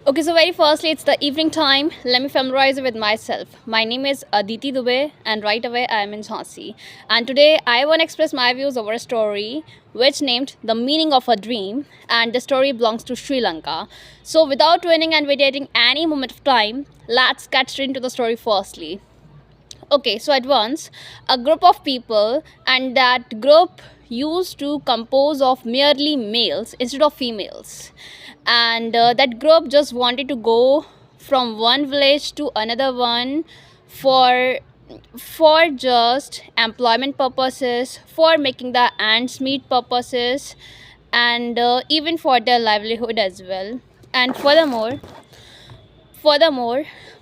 Okay, so very firstly, it's the evening time. Let me familiarize you with myself. My name is Aditi Dubey, and right away I am in Jhansi. And today I want to express my views over a story which named The Meaning of a Dream, and the story belongs to Sri Lanka. So, without winning and waiting any moment of time, let's get straight into the story firstly. Okay, so at once, a group of people, and that group used to compose of merely males instead of females, and that group just wanted to go from one village to another one for just employment purposes, for making the ends meet purposes, and even for their livelihood as well. And furthermore,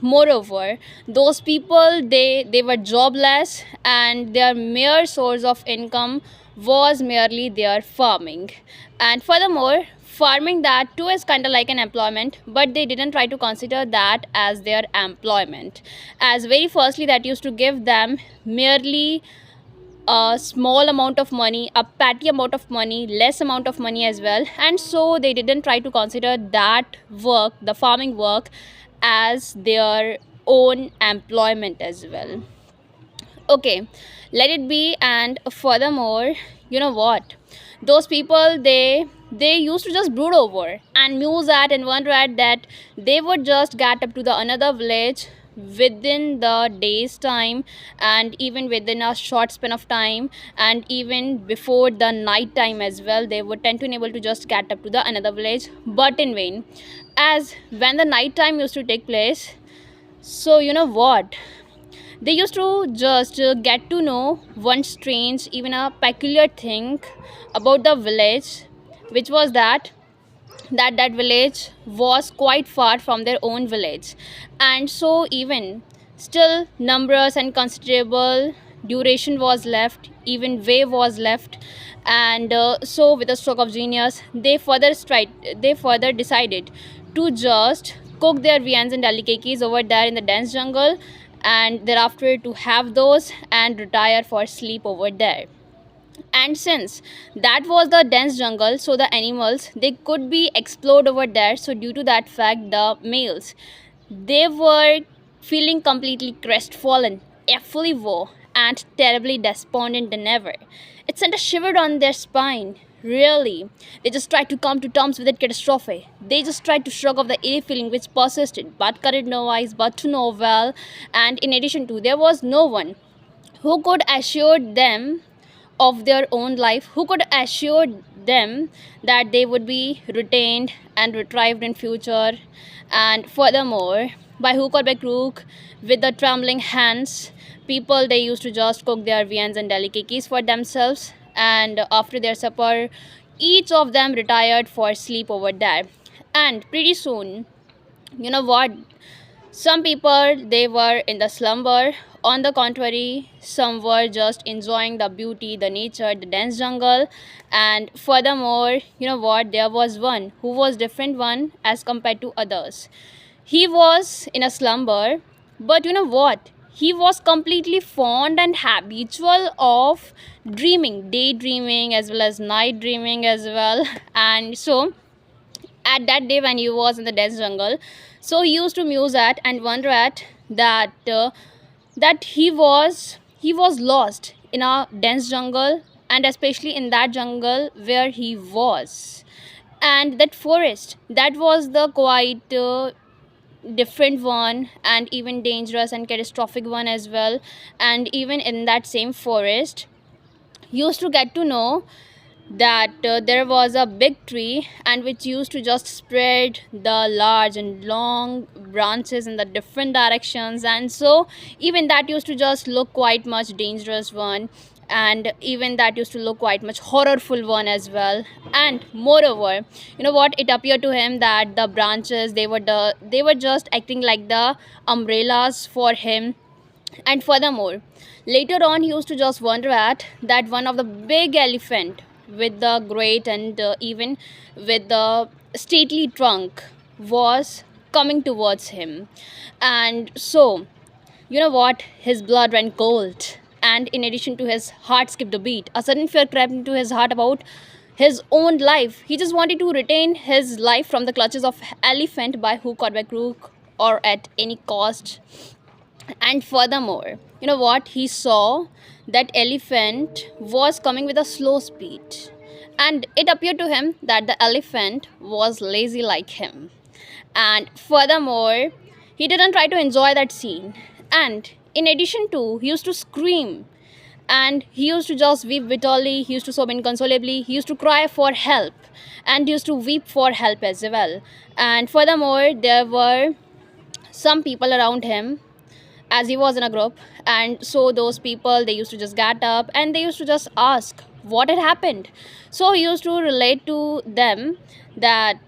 moreover, those people, they were jobless, and their mere source of income was merely their farming. And furthermore, farming, that too is kind of like an employment, but they didn't try to consider that as their employment, as very firstly that used to give them merely a small amount of money, a petty amount of money, less amount of money as well. And so they didn't try to consider that work, the farming work, as their own employment as well. Okay, let it be. And furthermore, you know what? Those people, they used to just brood over and muse at and wonder at that they would just get up to the another village within the day's time, and even within a short span of time, and even before the night time as well, they would tend to enable to just get up to the another village, but in vain, as when the night time used to take place. So you know what, they used to just get to know one strange, even a peculiar thing about the village, which was that village was quite far from their own village. And so even still numerous and considerable duration was left, even way was left. And so with a stroke of genius, they further decided to just cook their viands and delicatessens over there in the dense jungle, and thereafter to have those and retire for sleep over there. And since that was the dense jungle, so the animals, they could be explored over there. So due to that fact, the males, they were feeling completely crestfallen, awfully woe, and terribly despondent than ever. It sent a shiver down their spine. Really, they just tried to come to terms with that catastrophe. They just tried to shrug off the eerie feeling which persisted, but could no eyes but to know well. And in addition to, there was no one who could assure them of their own life, who could assure them that they would be retained and retrieved in future. And furthermore, by hook or by crook, with the trembling hands, people, they used to just cook their viands and delicacies for themselves, and after their supper, each of them retired for sleep over there. And pretty soon, you know what, some people, they were in the slumber. On the contrary, some were just enjoying the beauty, the nature, the dense jungle. And furthermore, you know what, there was one who was different one as compared to others. He was in a slumber, but you know what? He was completely fond and habitual of dreaming, daydreaming as well as night dreaming as well. And so at that day when he was in the dense jungle, so he used to muse at and wonder at that he was lost in a dense jungle, and especially in that jungle where he was. And that forest, that was the quite different one, and even dangerous and catastrophic one as well. And even in that same forest, used to get to know that there was a big tree, and which used to just spread the large and long branches in the different directions. And so even that used to just look quite much dangerous one, and even that used to look quite much horrorful one as well. And moreover, you know what, it appeared to him that the branches, they were just acting like the umbrellas for him. And furthermore, later on, he used to just wonder at that one of the big elephant with the great and even with the stately trunk was coming towards him. And so, you know what, his blood ran cold. And in addition to his heart skipped a beat, a sudden fear crept into his heart about his own life. He just wanted to retain his life from the clutches of elephant by hook or by crook or at any cost. And furthermore, you know what? He saw that elephant was coming with a slow speed. And it appeared to him that the elephant was lazy like him. And furthermore, he didn't try to enjoy that scene. And in addition to, he used to scream and he used to just weep bitterly, he used to sob inconsolably, he used to cry for help and he used to weep for help as well. And furthermore, there were some people around him as he was in a group, and so those people, they used to just get up and they used to just ask what had happened. So he used to relate to them that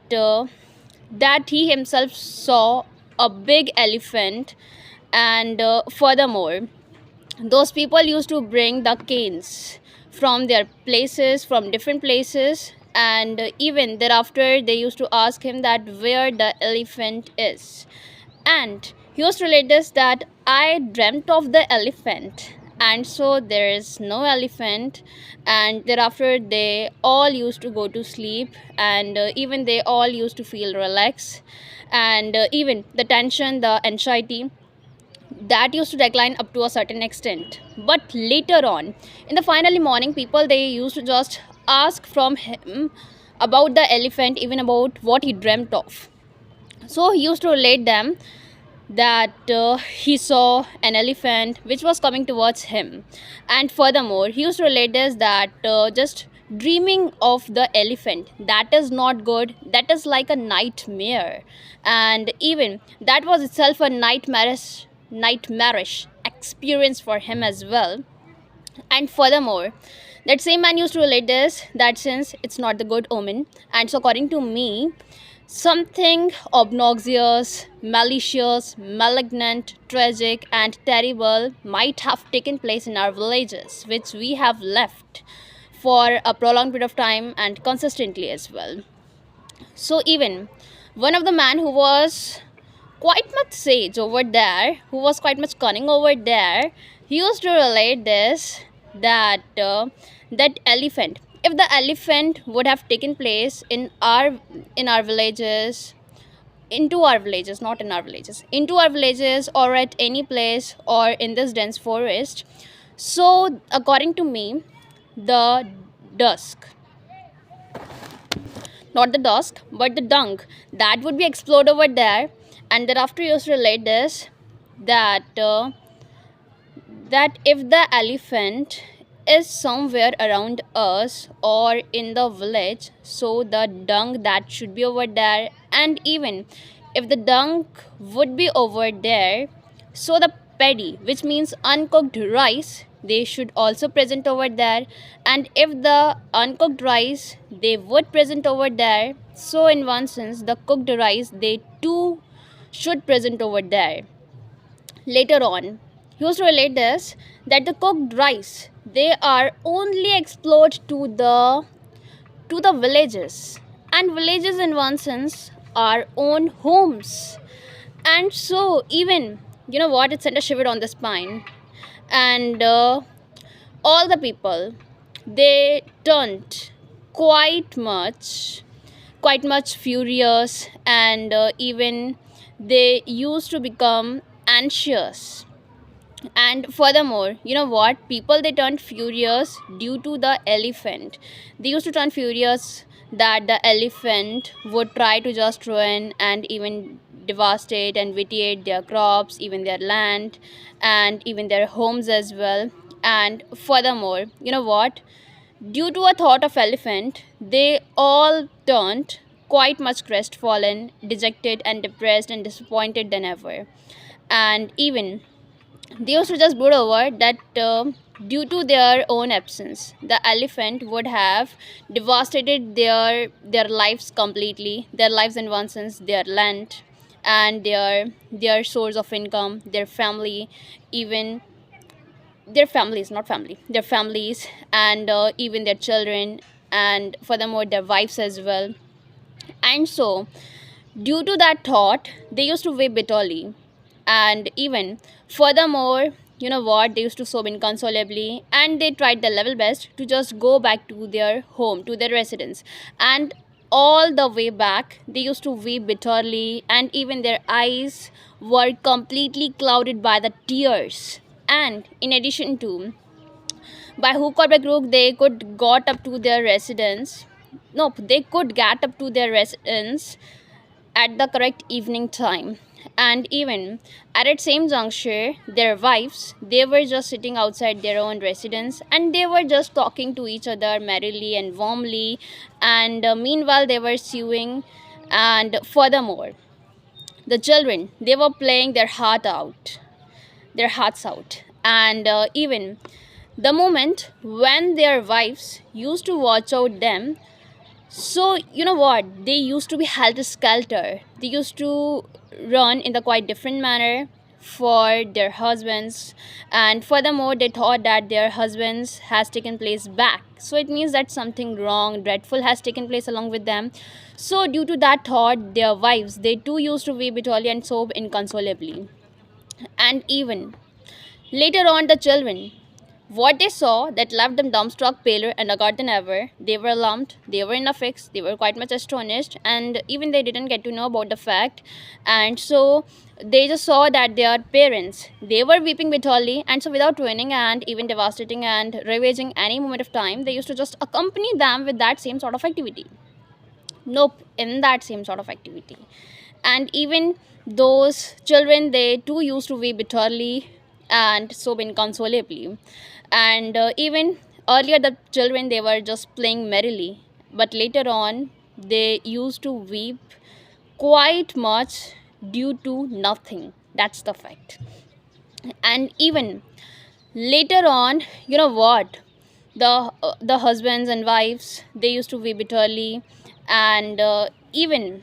that he himself saw a big elephant. And furthermore, those people used to bring the canes from their places, from different places, and even thereafter they used to ask him that where the elephant is. And he used to relate this that I dreamt of the elephant, and so there is no elephant. And thereafter they all used to go to sleep, and even they all used to feel relaxed, and even the tension, the anxiety, that used to decline up to a certain extent. But later on, in the finally morning, people, they used to just ask from him about the elephant, even about what he dreamt of. So he used to relate them that he saw an elephant which was coming towards him. And furthermore, he used to relate this that just dreaming of the elephant, that is not good, that is like a nightmare. And even that was itself a nightmarish experience for him as well. And furthermore, that same man used to relate this that since it's not the good omen, and so according to me, something obnoxious, malicious, malignant, tragic, and terrible might have taken place in our villages, which we have left for a prolonged period of time and consistently as well. So even one of the man who was quite much sage over there, who was quite much cunning over there, he used to relate this that that elephant, if the elephant would have taken place in our villages, into our villages, not in our villages, into our villages or at any place or in this dense forest, so according to me, the dusk, not the dusk but the dung, that would be explored over there. And thereafter you used to relate this that that if the elephant is somewhere around us or in the village, so the dung that should be over there. And even if the dung would be over there, so the paddy, which means uncooked rice, they should also present over there. And if the uncooked rice they would present over there, so in one sense the cooked rice, they too should present over there. Later on, he used to relate this that the cooked rice, they are only explored to the villages, and villages in one sense our own homes. And so even, you know what, it sent a shiver on the spine. And all the people, they turned quite much quite much furious, and even they used to become anxious. And furthermore, you know what, people, they turned furious due to the elephant. They used to turn furious that the elephant would try to just ruin and even devastate and vitiate their crops, even their land, and even their homes as well. And furthermore, you know what, due to a thought of elephant, they all turned quite much crestfallen, dejected and depressed and disappointed than ever. And even they used to just brood over that due to their own absence, the elephant would have devastated their lives completely, their lives in one sense, their land, and their source of income, their family, even their families, not family, their families, and even their children, and furthermore their wives as well. And so due to that thought, they used to weep bitterly. And even furthermore, you know what, they used to sob inconsolably, and they tried their level best to just go back to their home, to their residence. And all the way back, they used to weep bitterly, and even their eyes were completely clouded by the tears. And in addition to, by hook or by crook, they could got up to their residence. Nope, they could get up to their residence at the correct evening time. And even at that same juncture, their wives, they were just sitting outside their own residence, and they were just talking to each other merrily and warmly. And meanwhile, they were sewing. And furthermore, the children, they were playing their hearts out. And even the moment when their wives used to watch out them, so, you know what? They used to be helter skelter. They used to run in the quite different manner for their husbands, and furthermore, they thought that their husbands has taken place back. So it means that something wrong, dreadful has taken place along with them. So due to that thought, their wives, they too used to weep bitterly and sob inconsolably. And even later on, the children, what they saw that left them dumbstruck, paler, and aghast than ever. They were alarmed, they were in a fix, they were quite much astonished, and even they didn't get to know about the fact. And so they just saw that their parents, they were weeping bitterly, and so without ruining and even devastating and ravaging any moment of time, they used to just accompany them with that same sort of activity. Nope, in that same sort of activity. And even those children, they too used to weep bitterly and sob inconsolably. And even earlier, the children, they were just playing merrily, but later on, they used to weep quite much due to nothing. That's the fact. And even later on, you know what, the husbands and wives, they used to weep bitterly. And even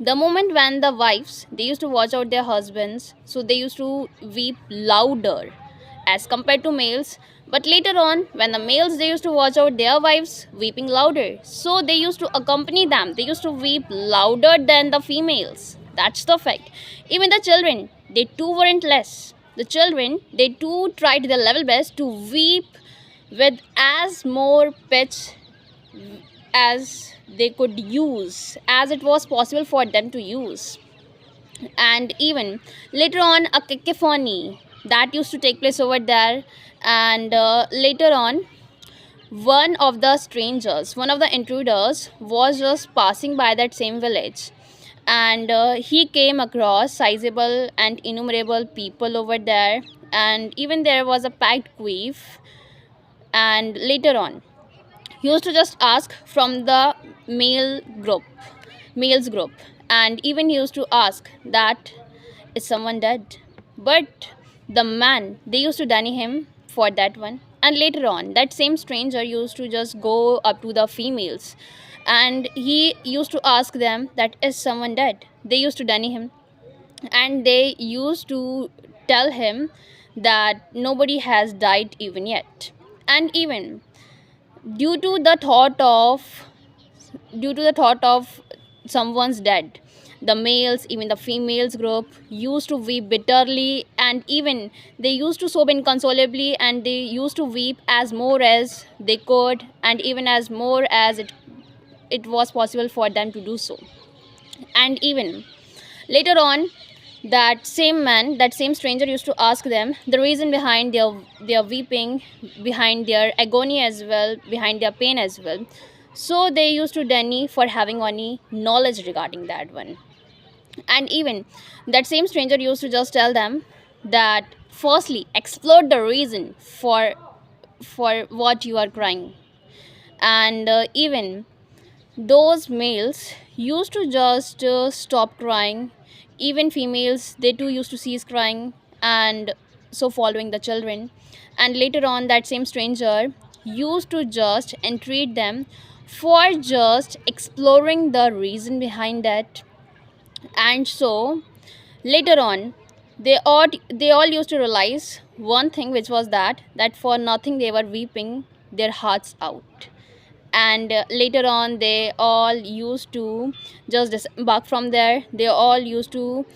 the moment when the wives, they used to watch out their husbands, so they used to weep louder as compared to males. But later on, when the males, they used to watch out their wives weeping louder, so they used to accompany them, they used to weep louder than the females. That's the fact. Even the children, they too weren't less. The children, they too tried their level best to weep with as more pitch as they could use, as it was possible for them to use. And even later on, a cacophony that used to take place over there. And later on, one of the strangers, one of the intruders, was just passing by that same village. And he came across sizable and innumerable people over there. And even there was a packed queef. And later on, he used to just ask from the male group males group. And even he used to ask that, is someone dead? But the man, they used to deny him for that one. And later on, that same stranger used to just go up to the females, and he used to ask them that, is someone dead? They used to deny him, and they used to tell him that nobody has died even yet. And even due to the thought of someone's dead, the males, even the females group, used to weep bitterly, and even they used to sob inconsolably, and they used to weep as more as they could, and even as more as it was possible for them to do so. And even later on, that same man, that same stranger, used to ask them the reason behind their weeping, behind their agony as well, behind their pain as well. So they used to deny for having any knowledge regarding that one. And even that same stranger used to just tell them that, firstly, explore the reason for what you are crying. And even those males used to just stop crying. Even females, they too used to cease crying, and so following the children. And later on, that same stranger used to just entreat them for just exploring the reason behind that. And so later on, they all used to realize one thing, which was that for nothing they were weeping their hearts out. And later on, they all used to just disembark from there. They all used to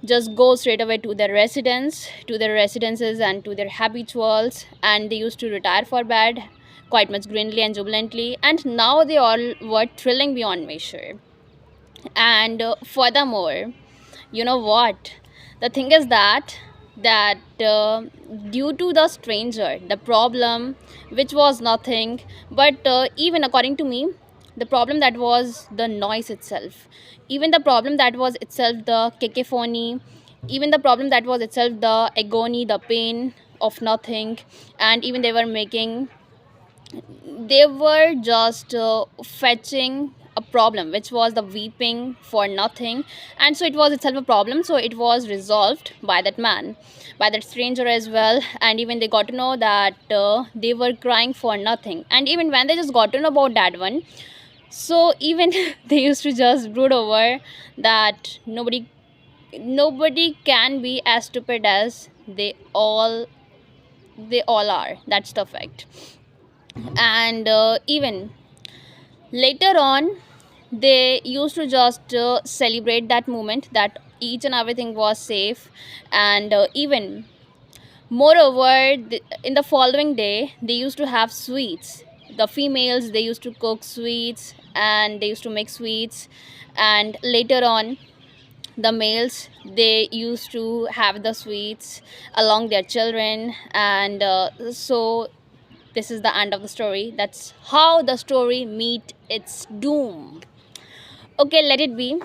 just go straight away to their residences and to their habituals, and they used to retire for bed quite much grandly and jubilantly, and now they all were thrilling beyond measure. And furthermore, you know what, the thing is that due to the stranger, the problem which was nothing but even according to me, the problem that was the noise itself, even the problem that was itself the cacophony, even the problem that was itself the agony, the pain of nothing. And even they were just fetching a problem which was the weeping for nothing, and so it was itself a problem, so it was resolved by that man, by that stranger as well. And even they got to know that they were crying for nothing, and even when they just got to know about that one, so even they used to just brood over that nobody can be as stupid as they all are. That's the fact. And even later on, they used to just celebrate that moment that each and everything was safe. And even moreover, in the following day they used to have sweets. The females, they used to cook sweets and they used to make sweets. And later on, the males, they used to have the sweets along their children. And so this is the end of the story. That's how the story meet its doom. Okay, let it be.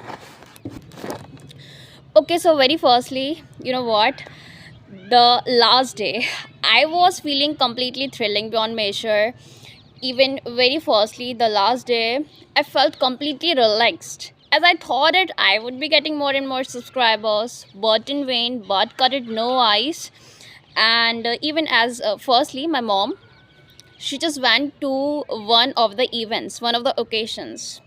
Okay, so very firstly, you know what, the last day I was feeling completely thrilling beyond measure. Even very firstly, the last day I felt completely relaxed, as I thought that I would be getting more and more subscribers, but in vain, but cut it no ice. And even as firstly, my mom, she just went to one of the events, one of the occasions.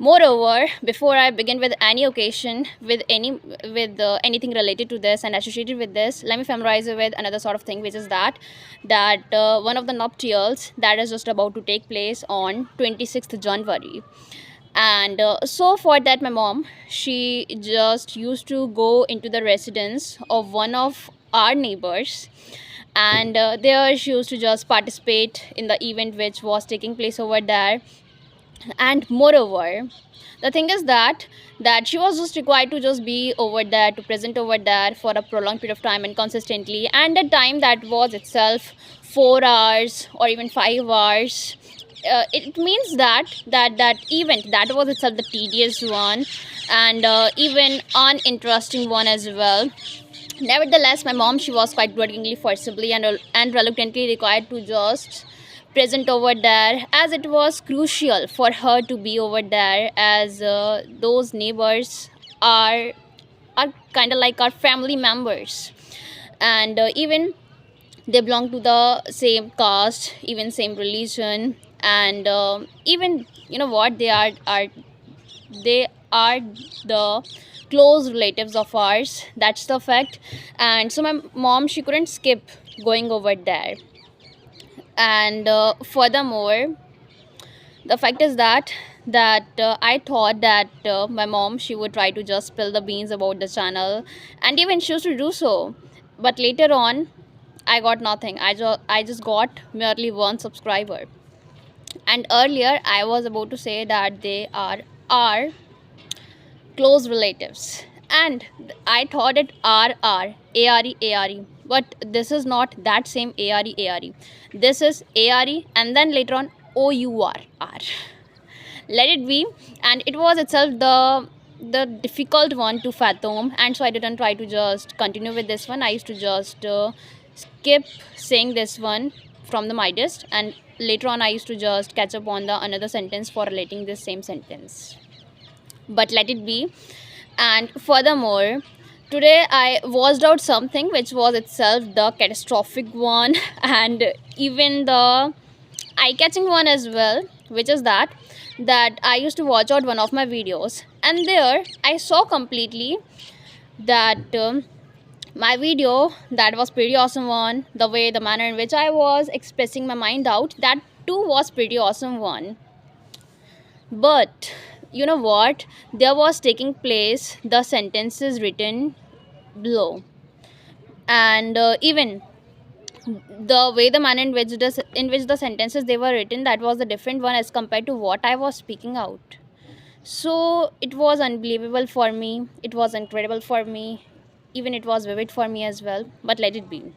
Moreover, before I begin with any occasion, with anything related to this and associated with this, let me familiarize you with another sort of thing, which is that one of the nuptials that is just about to take place on 26th January. And so for that, my mom, she just used to go into the residence of one of our neighbors. And there she used to just participate in the event which was taking place over there. And moreover, the thing is that she was just required to just be over there, to present over there for a prolonged period of time and consistently, and the time that was itself 4 hours or even 5 hours. It means that event, that was itself the tedious one, and even uninteresting one as well. Nevertheless, my mom, she was quite grudgingly, forcibly, and reluctantly required to just present over there, as it was crucial for her to be over there, as those neighbors are kind of like our family members. And even they belong to the same caste, even same religion. And even, you know what, they are the close relatives of ours. That's the fact. And so my mom, she couldn't skip going over there. And furthermore, the fact is that I thought that my mom, she would try to just spill the beans about the channel, and even she used to do so. But later on, I got nothing. I just got merely one subscriber. And earlier I was about to say that they are our close relatives, and I thought it are are are, but this is not that same are. This is are, and then later on our. Let it be. And it was itself the difficult one to fathom, and so I didn't try to just continue with this one. I used to just skip saying this one from the midest, and later on I used to just catch up on the another sentence for relating this same sentence. But let it be. And furthermore, today I watched out something which was itself the catastrophic one and even the eye-catching one as well, which is that I used to watch out one of my videos, and there I saw completely that my video, that was pretty awesome one. The way, the manner in which I was expressing my mind out, that too was pretty awesome one. But you know what, there was taking place the sentences written below, and even the way the manner in which the sentences they were written, that was a different one as compared to what I was speaking out. So it was unbelievable for me, it was incredible for me, even it was vivid for me as well, but let it be.